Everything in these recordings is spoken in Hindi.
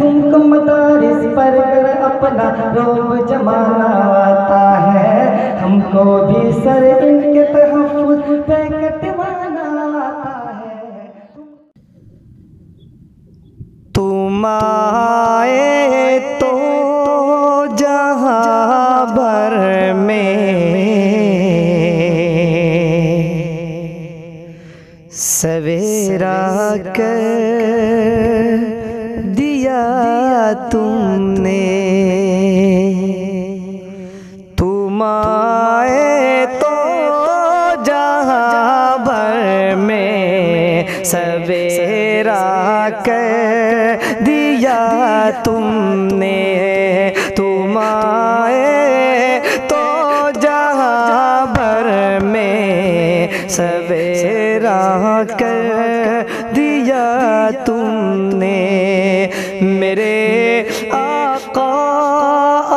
तुमको मदारिस पर कर अपना रोब जमाना आता है, हमको भी सर इनके तहफ़्फ़ुज़ पे कटवाना आता है। तुम आए तो जहाँ भर में सवेरा कर दिया तुमने। तुम आए तो जहाँ भर में सवेरा कर दिया तुमने। तुम आए तो जहाँ भर में सवेरा कर दिया तुमने। मेरे आका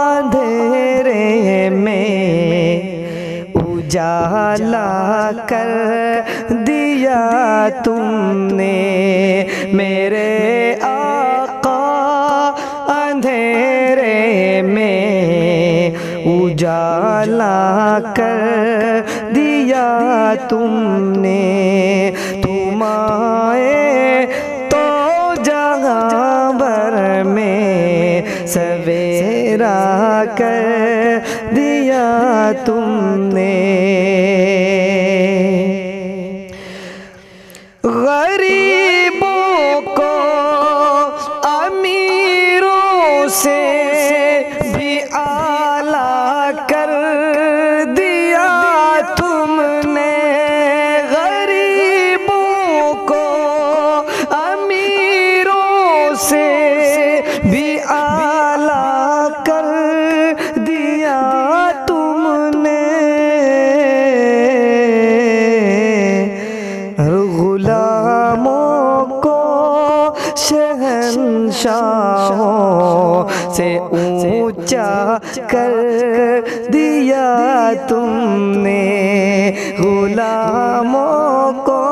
अंधेरे में उजाला कर दिया तुमने। मेरे आका अंधेरे में उजाला कर दिया तुमने। तुम आए तो जहाँ भर में सवेरा कर दिया तुमने। गरीबों को अमीरों से भी आला कर दिया तुमने। गरीबों को अमीरों से भी आला कर दिया तुमने। गुलामों को शहंशाहों से ऊंचा कर दिया तुमने। गुलामों को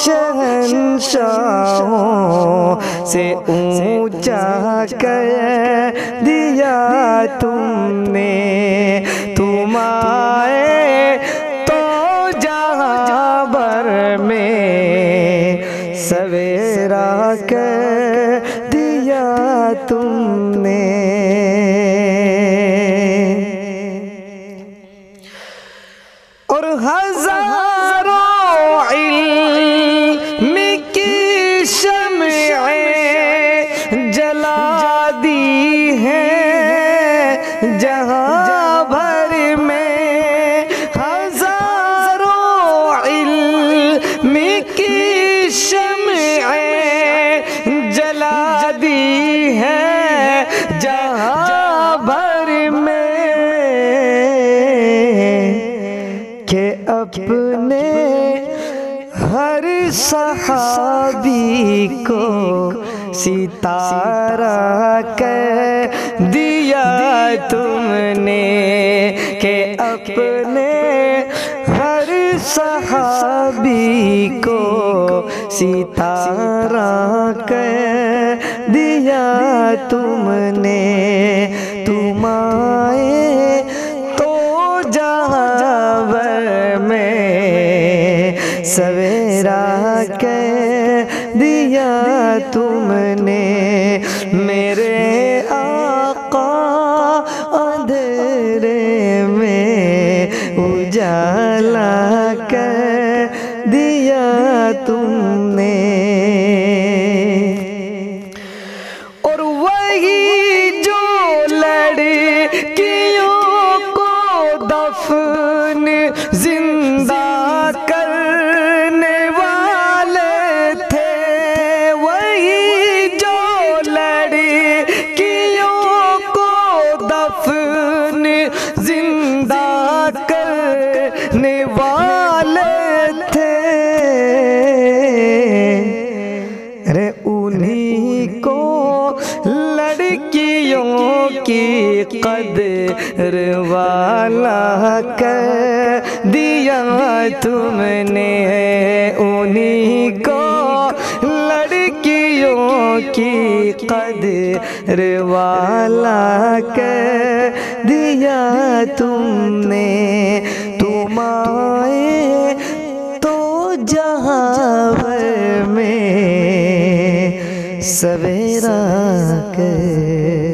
शहंशाहों से ऊंचा कर दिया तुमने। तुम आए तो जहाँ भर में सवेरा कर दिया तुमने। और हजारों इल्म की शम्एं जला दी हैं जहाँ भर में। हजारों इल्म की शम्एं जला दी हैं जहाँ भर में। के अपने हर सहाबी को सितारा कर दिया तुमने। के अपने हर सहाबी को सितारा कर दिया तुमने। तुम आए तो जहाँ भर में सवेरा कर दिया तुमने। मेरे आका अंधेरे में उजाला कर दिया तुमने। और वही जो लड़कियों को दफन जिंदा करने वाले थे। वही जो लड़कियों को दफन जिंदा करने वाले थे। अरे उन्हीं को लड़कियों की कदर वाला कर दिया तुमने। उन्हीं को लड़कियों की कदर वाला कह दिया तुमने। तुम आए तो जहां भर में सवेरा कर